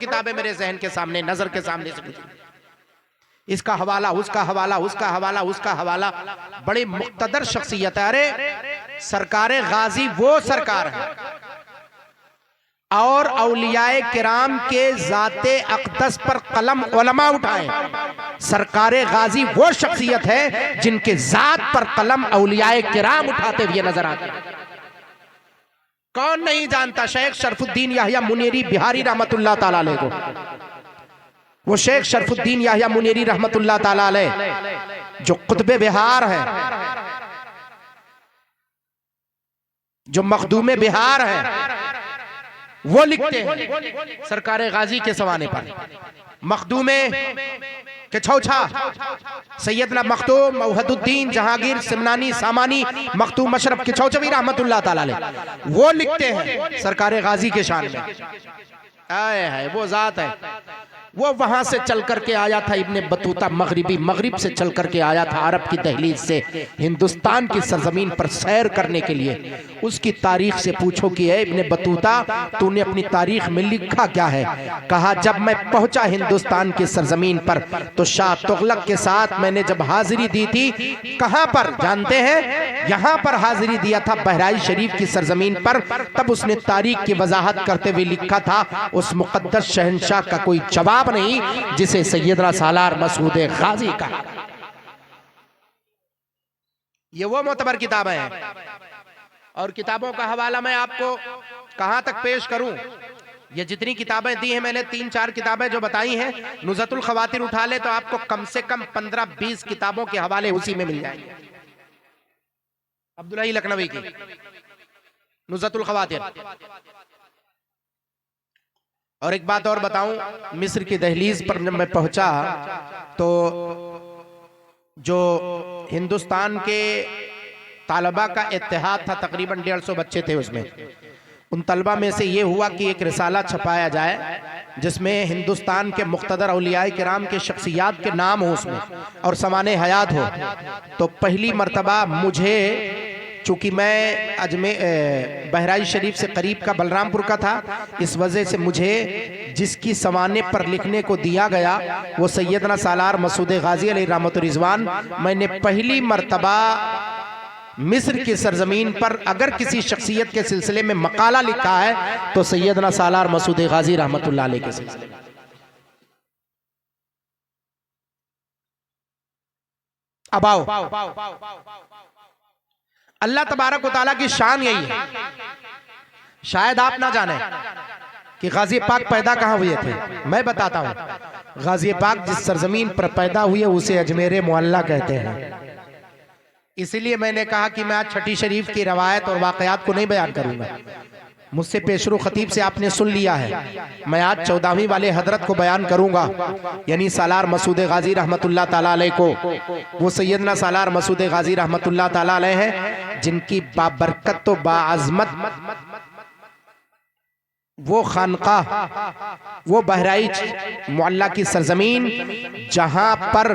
किताबें मेरे जहन के सामने, नजर के सामने से गुजरी, इसका हवाला, उसका हवाला, उसका हवाला, उसका हवाला, बड़ी मुक्तदर शख्सियत है। अरे सरकारे गाजी वो सरकार है और औलियाए किराम के जाते अक़दस पर कलम उलमा उठाए। सरकारे गाजी वो शख्सियत है जिनके जात पर कलम औलियाए किराम उठाते हुए नजर आते हैं। कौन नहीं जानता शेख शरफुद्दीन याहिया मुनीरी बिहारी रहमतुल्लाह ताला अलैह को। वो शेख शरफुद्दीन याहिया मुनीरी रहमतुल्लाह ताला अलैह जो कुतुब बिहार है, जो मखदूम बिहार है, वो लिखते हैं सरकारे गाजी के सवाने पर, मखदूमे के छौछा सैयदना मखदूम मौहदुद्दीन जहांगीर सिमनानी सामानी मखदूम मशरफ के छौचवी रहमतुल्लाह ताला अलैह, वो लिखते हैं सरकारे गाजी के शान में। आए है वो जात है, वो वहां से चल करके आया था इब्ने बतूता, मगरिब से चल करके आया था अरब की दहलीज से हिंदुस्तान की सरजमीन पर सैर करने के लिए। उसकी तारीख से पूछो कि ए इब्ने बतूता, तूने अपनी तारीख में लिखा क्या है? कहा जब मैं पहुंचा हिंदुस्तान की सरजमीन पर तो शाह तुगलक के साथ मैंने जब हाजिरी दी थी, कहां पर जानते हैं? यहां पर हाजिरी दिया था बहराइच शरीफ की सरजमीन पर। तब उसने तारीख की वजाहत करते हुए लिखा था उस मुकद्दस शहंशाह का कोई जवाब नहीं जिसे सैयदना सालार मसूद गाजी का। ये वो मोतबर किताबें हैं और किताबों का हवाला मैं आपको कहां तक पेश करूं? ये जितनी किताबें दी हैं मैंने, 3-4 किताबें जो बताई हैं, नुज़तुल खवातिर उठा ले तो आपको कम से कम 15-20 किताबों के हवाले उसी में मिल जाएंगे। अब्दुल्लाही लखनवी की नुज़तुल खवातिर। और एक बात और बताऊं, मिस्र की दहलीज पर जब मैं पहुंचा तो जो हिंदुस्तान के तालबा का इत्तेहाद था, तकरीबन 150 बच्चे थे उसमें। उन तलबा में से ये हुआ कि एक रिसाला छपाया जाए जिसमें हिंदुस्तान के मुख्तदर औलियाए किराम के शख्सियात के नाम हो उसमें और समाने हयात हो। तो पहली मर्तबा मुझे, चूंकि मैं बहराइच शरीफ से करीब का बलरामपुर का था, इस वजह से मुझे जिसकी सवाने पर लिखने को दिया गया वो सैयदना सालार मसूद गाजी अलैहि रहमतुर रिजवान। मैंने पहली मर्तबा मिस्र की सरजमीन पर अगर किसी शख्सियत के सिलसिले में मकाला लिखा है तो सैयदना सालार मसूद गाजी रहमतुल्लाह अलैह के सिलसिले में। अब आओ, अल्लाह तबारक व तआला की शान यही है। शायद आप ना जाने कि गाजी पाक पैदा कहाँ हुए थे। मैं बताता हूँ, गाजी पाक जिस सरजमीन पर पैदा हुए उसे अजमेर मुअल्ला कहते हैं। इसीलिए मैंने कहा कि मैं आज छठी शरीफ की रवायत और वाकयात को नहीं बयान करूंगा। मुझसे पेशरू खतीब से आपने सुन लिया है, मैं आज 14वीं वाले हजरत को बयान करूंगा, यानी सालार मसूद गाजी रहमतुल्लाह ताला अलैह को। वो सैयदना सालार मसूद गाजी रहमतुल्लाह ताला अलैह है जिनकी बाबरकत तो बाअज़मत वो खानका, वो बहराइच मुअल्ला की सरजमीन जहां पर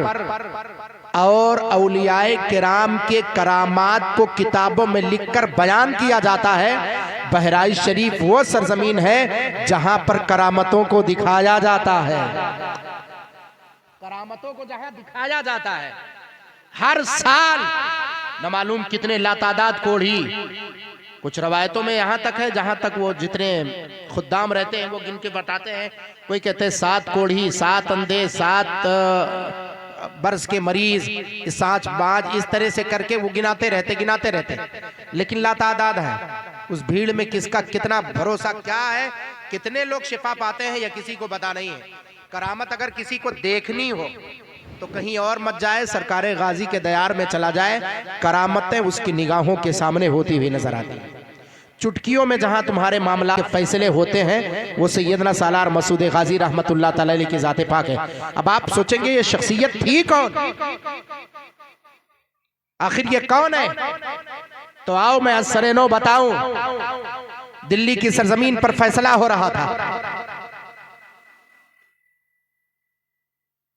और औलियाए किराम के करामात को किताबों में लिखकर बयान किया जाता है। बहराइच शरीफ वो सरजमीन है जहां पर करामतों को दिखाया जाता है। करामतों को जहां दिखाया जाता है, हर साल न मालूम कितने लातादाद कोढ़ी, कुछ रवायतों में यहां तक है जहां तक वो जितने खुद्दाम रहते हैं वो गिन के बताते हैं। कोई कहते हैं 7 कोढ़ी, 7 अंधे, 7 बरस के मरीज, 7 बाज, इस तरह से करके वो गिनाते रहते, लेकिन लातादाद है। उस भीड़ में किसका कितना भरोसा, क्या है, कितने लोग शिफा पाते हैं या किसी को पता नहीं है। करामत अगर किसी को देखनी हो तो कहीं और मत जाए, सरकारे गाजी के दयार में चला जाए, करामतें उसकी निगाहों के सामने होती हुई नजर आती हैं। चुटकियों में जहां तुम्हारे मामला के फैसले होते हैं वो सैयदना सालार मसूद गाजी रहमतुल्लाह ताला अलैह की जाते पाक है। अब आप सोचेंगे ये शख्सियत थी कौन, आखिर ये कौन है? तो आओ मैं असरेनो बताऊं। दिल्ली की सरजमीन पर फैसला हो रहा था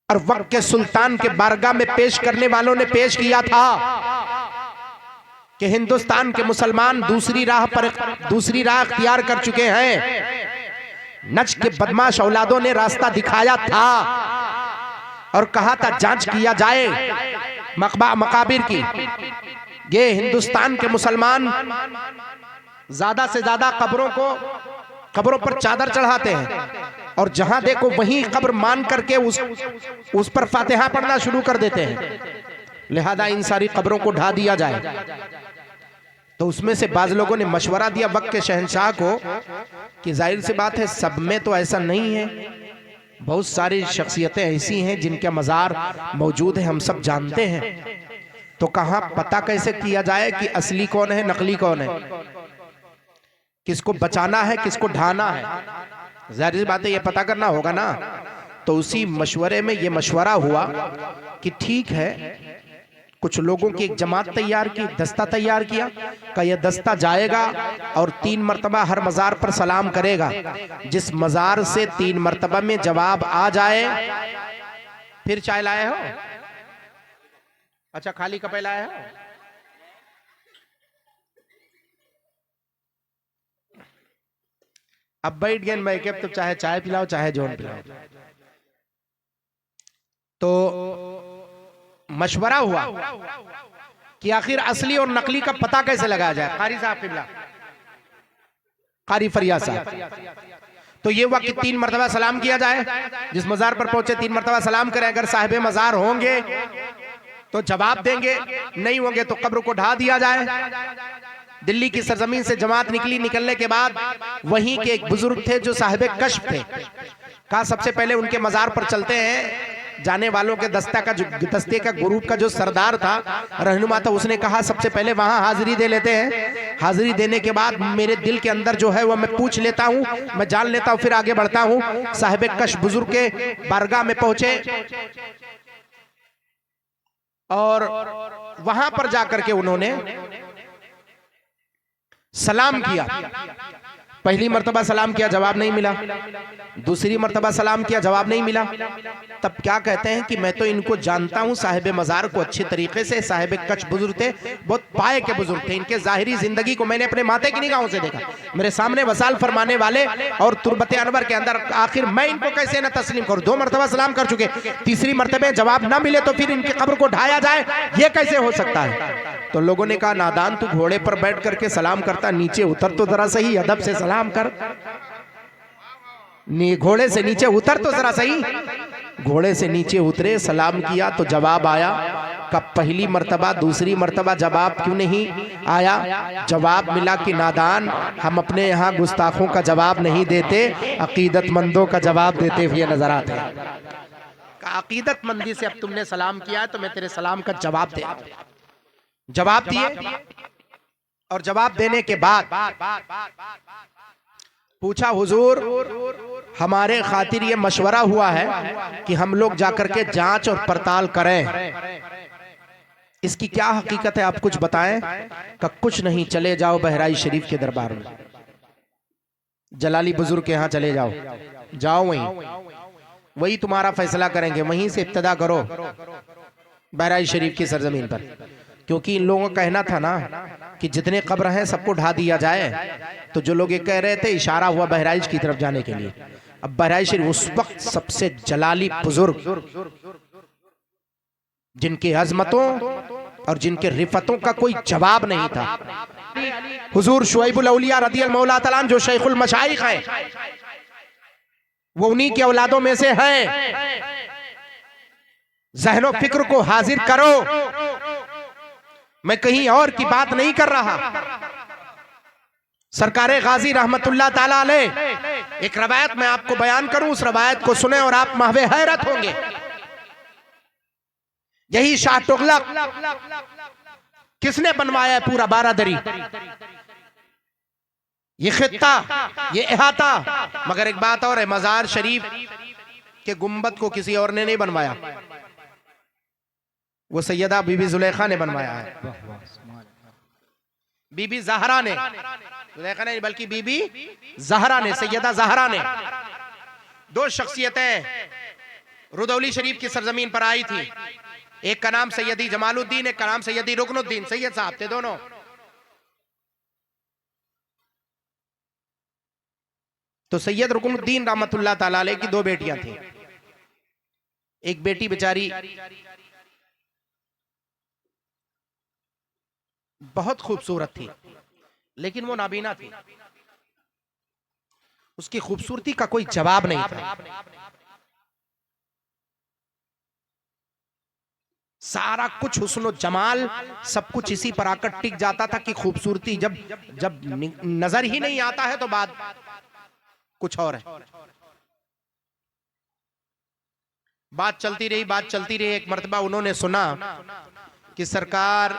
और वक्त के सुल्तान के बारगाह में पेश करने वालों ने पेश किया था कि हिंदुस्तान के मुसलमान दूसरी राह अख्तियार कर चुके हैं। नज्द के बदमाश औलादों ने रास्ता दिखाया था और कहा था जांच किया जाए मकाबिर की। ये हिंदुस्तान के मुसलमान ज्यादा से ज्यादा कब्रों पर चादर चढ़ाते हैं और जहां देखो वहीं कब्र मान करके उस पर फातिहा पढ़ना शुरू कर देते हैं। लिहाजा इन सारी कब्रों को ढा दिया जाए। तो उसमें से बाज लोगों ने मशवरा दिया वक्त के शहंशाह को कि जाहिर सी बात है सब में तो ऐसा नहीं है, बहुत सारी शख्सियतें ऐसी हैं जिनका मज़ार मौजूद है, हम सब जानते हैं। तो कहाँ पता कैसे किया जाए कि असली कौन है नकली कौन है, किसको बचाना है किसको ढाना है? जाहिर सी बात है ये पता करना होगा ना। तो उसी मशवरे में ये मशवरा हुआ कि ठीक है, कुछ लोगों की एक जमात तैयार की, दस्ता तैयार किया का यह दस्ता जाएगा और 3 मरतबा हर मज़ार पर सलाम करेगा। जिस मज़ार से 3 मरतबा में जवाब आ जाए, फिर चाय लाए हो? अच्छा खाली कपे लाए हो? अब बैठ गए मैं के, तो चाहे चाय पिलाओ चाहे जोन पिलाओ। तो मशवरा हुआ कि आखिर असली और नकली का पता कैसे लगाया जाए। कारी साहब किबला, कारी फरियाद साहब, तो ये हुआ कि 3 मरतबा सलाम किया जाए। जिस मज़ार पर पहुंचे 3 मरतबा सलाम करें। अगर साहिब मज़ार होंगे तो जवाब देंगे, नहीं होंगे तो कब्र को ढा दिया जाए। दिल्ली की सरजमीन से जमात निकली। निकलने के बाद वहीं के एक बुजुर्ग थे जो साहिब कश्फ थे, कहा सबसे पहले उनके मज़ार पर चलते हैं। जाने वालों के दस्ते का ग्रुप का जो सरदार था, रहनुमा था, उसने कहा सबसे पहले वहां हाजिरी दे लेते हैं। हाजिरी देने के बाद मेरे दिल के अंदर जो है वह मैं पूछ लेता हूं, मैं जान लेता हूं, फिर आगे बढ़ता हूं। साहिब कश्फ बुजुर्ग के बारगाह में पहुंचे और वहां पर जाकर के उन्होंने सलाम किया। पहली मर्तबा सलाम किया, जवाब नहीं मिला। दूसरी मर्तबा सलाम किया, जवाब नहीं मिला। तब क्या कहते हैं कि मैं तो इनको जानता हूं, साहिब मज़ार को अच्छे तरीके से। साहिब कश्फ बुजुर्ग थे, बहुत पाए के बुजुर्ग थे। इनके ज़ाहिरी जिंदगी को मैंने अपने माथे की निगाहों से देखा। मेरे सामने वसाल फरमाने वाले और तुरबत अनवर के अंदर, आखिर मैं इनको कैसे न तस्लीम करूं? 2 मरतबा सलाम कर चुके, तीसरी मरतबे जवाब ना मिले तो फिर इनकी कब्र को ढाया जाए, ये कैसे हो सकता है? तो लोगों ने कहा नादान, तू घोड़े पर बैठ करके सलाम करता, नीचे उतर तो जरा सही, अदब से सलाम कर। घोड़े से नीचे उतर तो जरा सही। घोड़े से नीचे उतरे, सलाम किया तो जवाब आया। कब पहली मर्तबा दूसरी मर्तबा जवाब क्यों नहीं आया? जवाब मिला कि नादान, हम अपने यहाँ गुस्ताखों का जवाब नहीं देते, अकीदतमंदों का जवाब देते हुए नजर आते हैं। अकीदतमंदी से अब तुमने सलाम किया है तो मैं तेरे सलाम का जवाब दे। जवाब दिए और जवाब देने के बाद पूछा, हुजूर हमारे खातिर ये मशवरा हुआ है कि हम लोग जाकर के जांच और पड़ताल करें, इसकी क्या हकीकत है, आप कुछ बताएं। का कुछ नहीं, चले जाओ बहराइच शरीफ के दरबार में, जलाली बुजुर्ग के यहाँ चले जाओ, जाओ वही तुम्हारा फैसला करेंगे, वहीं से इब्तिदा करो बहराइच शरीफ की सरजमीन पर। क्योंकि इन लोगों का कहना था ना कि जितने कब्र हैं सबको ढा दिया जाए। तो जो लोग ये कह रहे थे, इशारा हुआ बहराइच की तरफ जाने के लिए। अब बहराइच शरीफ उस वक्त सबसे जलाली बुजुर्ग, जिनकी अजमतों और जिनके रिफतों का कोई जवाब नहीं था, हुजूर शुएबुल औलिया रज़ियल्लाहु मौला तआला जो शेखुल मशाइख हैं, वो उन्हीं के औलादों में से हैं। ज़हनो फिक्र को हाजिर करो, मैं कहीं और की बात नहीं कर रहा। सरकारे गाजी रहमतुल्लाह ताला अलैह, एक रवायत मैं आपको बयान करूं, उस रवायत को सुने और आप महवे हैरत होंगे। यही शाह तुगलक किसने बनवाया है पूरा बारादरी, ये खित्ता, ये इहाता। मगर एक बात और है, मजार शरीफ के गुंबद को किसी और ने नहीं बनवाया, वो सैयदा बीबी जुलेखा ने बनवाया है। बीबी ज़हरा ने, जुलेखा नहीं बल्कि बीबी ज़हरा ने, सैयदा ज़हरा ने। 2 शख्सियतें रुदौली शरीफ की सरजमीन पर आई थी। एक का नाम सैयदी जमालुद्दीन, एक का नाम सैयदी रुकनुद्दीन। सैयद साहब थे दोनों। तो सैयद रुकनुद्दीन रहमतुल्लाह ताला अलैह की दो बेटियां थी। एक बेटी बेचारी बहुत खूबसूरत थी, लेकिन वो नाबीना थी। उसकी खूबसूरती का कोई जवाब नहीं था। सारा कुछ हुस्न जमाल सब कुछ इसी पर आकर टिक जाता था कि खूबसूरती जब जब नजर ही नहीं आता है तो बात कुछ और है। बात चलती रही। एक मर्तबा उन्होंने सुना कि सरकार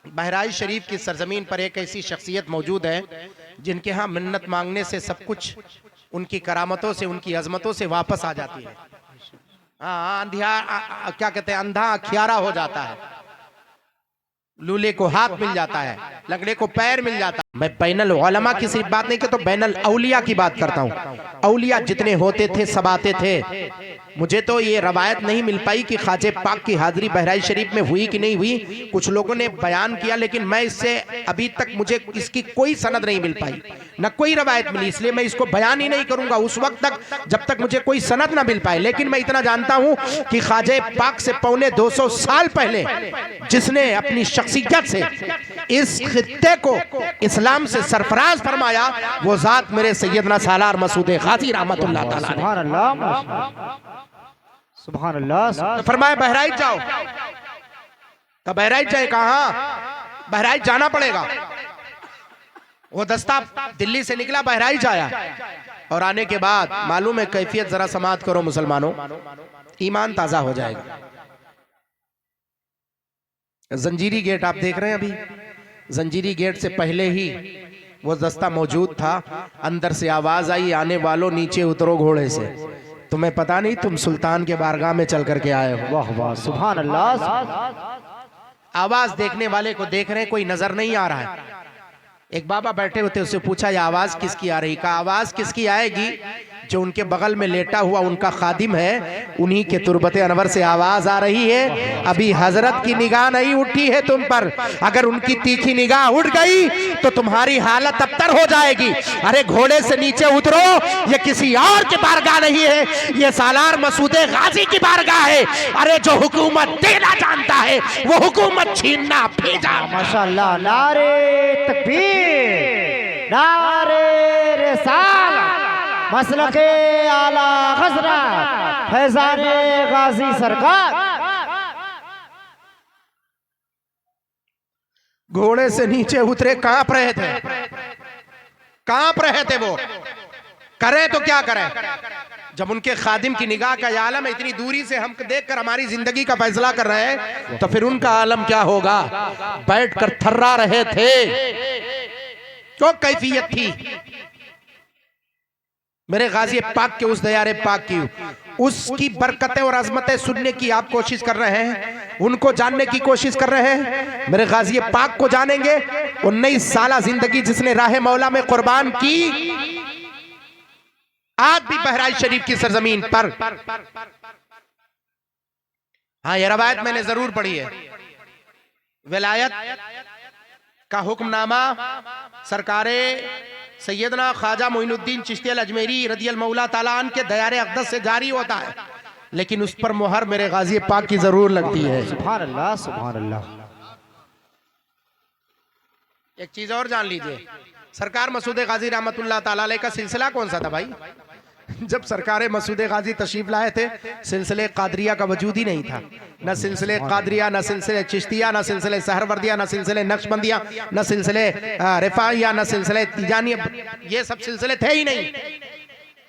बहराइच शरीफ की सरजमीन पर एक ऐसी शख्सियत मौजूद है जिनके यहाँ मिन्नत मांगने से सब कुछ उनकी करामतों से, उनकी अजमतों से वापस आ जाती है। क्या कहते हैं, अंधा अखियारा हो जाता है, लूले को हाथ मिल जाता है, लंगड़े को पैर मिल जाता है। मैं बैनल उलमा की सिर्फ बात नहीं करता, तो बैनल औलिया की बात करता हूँ। औलिया जितने होते थे सब आते थे। मुझे तो ये रवायत नहीं मिल पाई कि ख्वाजा पाक की हाजिरी बहराइच शरीफ में हुई कि नहीं हुई। कुछ लोगों ने बयान किया, लेकिन मैं इससे अभी तक मुझे इसकी कोई सनद नहीं मिल पाई, न कोई रवायत मिली, इसलिए मैं इसको बयान ही नहीं करूंगा उस वक्त तक जब तक मुझे कोई सनद ना मिल पाए। लेकिन मैं इतना जानता हूं कि ख्वाजा पाक से पौने 200 साल पहले जिसने अपनी शख्सियत से इस खित्ते को इस्लाम से सरफराज फरमाया, वो जात मेरे सैयदना सालार मसूद गाजी रहमतुल्लाह ताला सुभान अल्लाह। तो फरमाया बहराइच जाओ। तो बहराइच जाए कहां? बहराइच जाना पड़ेगा। वो दस्ता दिल्ली से निकला, बहराइच आया, और आने के बाद मालूम है कैफियत, जरा समात करो मुसलमानों, ईमान ताजा हो जाएगा। जंजीरी गेट आप देख रहे हैं, अभी जंजीरी गेट से पहले ही वो दस्ता मौजूद था। अंदर से आवाज आई, आने वालों नीचे उतरो घोड़े से। तुम्हें पता नहीं तुम सुल्तान के बारगाह में चल करके आए हो। वाह वाह सुभान अल्लाह। आवाज देखने वाले को देख रहे, कोई नजर नहीं आ रहा है। एक बाबा बैठे होते, उससे पूछा ये आवाज किसकी आ रही? कहा आवाज किसकी आएगी? जो उनके बगल में लेटा हुआ उनका खादिम है, उन्हीं के तुरबते अनवर से आवाज आ रही है। अभी हजरत की निगाह नहीं उठी है तुम पर, अगर उनकी तीखी निगाह उठ गई तो तुम्हारी हालत अबतर हो जाएगी। अरे घोड़े से नीचे उतरो, ये किसी और की बारगाह नहीं है, ये सालार मसूद गाजी की बारगाह है। अरे जो हुकूमत देना जानता है वो हुकूमत छीनना भेजा। माशाअल्लाह, नारे तकबीर, नारे रिसालत, मसलके आला हज़रत फैज़ाने गाजी सरकार। घोड़े से नीचे उतरे, कांप रहे थे, कांप रहे थे। वो करें तो क्या करें? जब उनके खादिम की निगाह का यह आलम है, इतनी दूरी से हम देखकर हमारी जिंदगी का फैसला कर रहे हैं, तो फिर उनका आलम क्या होगा? बैठकर थर्रा रहे थे। तो कैफियत थी मेरे गाजी पाक के, उस दयारे पाक की, उसकी बरकतें और अजमतें सुनने की आप कोशिश कर रहे हैं, उनको जानने की कोशिश कर रहे हैं। मेरे गाजी पाक को जानेंगे, 19 साल जिंदगी जिसने राह मौला में कुर्बान की, आज भी बहराइच शरीफ की सरजमीन पर। हाँ, यह रवायत मैंने जरूर पढ़ी है। विलायत का हुक्मनामा सरकारे सैयदना ख्वाजा मोइनुद्दीन चिश्ती अल-अजमेरी रदियल्लाहु मौला ताला अन्हु के दयारे अक़दस से जारी होता है, लेकिन उस पर मोहर मेरे गाजी पाक की जरूर लगती है। सुभान अल्लाह, सुभान अल्लाह। एक चीज और जान लीजिए, सरकार मसूद गाजी रहमतुल्लाह ताला अलैह का सिलसिला कौन सा था भाई? जब सरकार मसूद गाजी तशरीफ लाए थे, सिलसिले कादरिया का वजूद ही नहीं था। न सिलसिले कादरिया, न सिलसिले चिश्तिया, न सिलसिले सहरवर्दिया, न सिलसिले नक्शबंदिया, न सिलसिले रिफाइया, न सिलसिले तिजानिया, ये सब सिलसिले थे ही नहीं।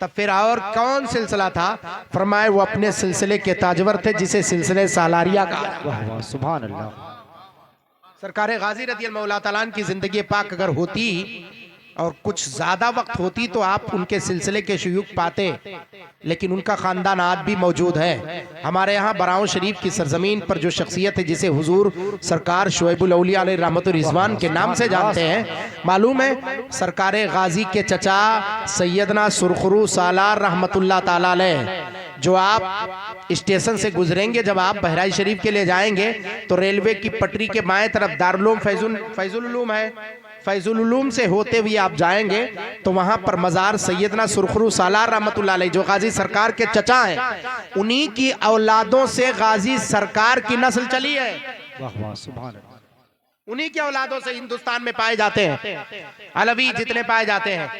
तब फिर और कौन सिलसिला था? फरमाए वो अपने सिलसिले के ताजवर थे, जिसे सिलसिले सालारिया का। सुभान अल्लाह। सरकार गाजी रदियल्लाहु मौला ताला अन्हु की जिंदगी पाक अगर होती और कुछ ज्यादा वक्त होती तो आप उनके सिलसिले के शुयूख पाते, लेकिन उनका खानदान आज भी मौजूद है। हमारे यहाँ बराऊं शरीफ की सरजमीन पर जो शख्सियत है, जिसे हुजूर सरकार शुएबुल औलिया अलैहि रहमतुर रिजवान के नाम से जानते हैं, मालूम है सरकार गाजी के चचा सैयदना सुरखरू सालार रहमतुल्लाह ताला अलैह, जो आप स्टेशन से गुजरेंगे, जब आप बहराइच शरीफ के लिए जाएंगे तो रेलवे की पटरी के बाएं तरफ दारुल उलूम फैजुल उलूम है, फैजुल उलूम से होते हुए आप जाएंगे तो वहां पर मजार सैयदना सुरखरू सालार रहमतुल्लाह अलैह जो गाजी सरकार के चचा हैं, उन्हीं की औलादों से गाजी सरकार की नस्ल चली है। वाह वाह सुभान अल्लाह। उन्हीं के औलादों से हिंदुस्तान में पाए जाते हैं। अलवी जितने पाए जाते हैं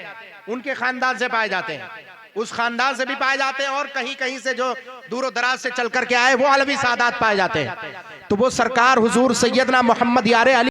उनके खानदान से पाए जाते हैं, उस खानदान से भी पाए जाते हैं, और कहीं कहीं से जो दूर दराज से चल करके आए वो अलवी सादात पाए जाते हैं। तो वो सरकार हुजूर सैयदना मोहम्मद यारे अली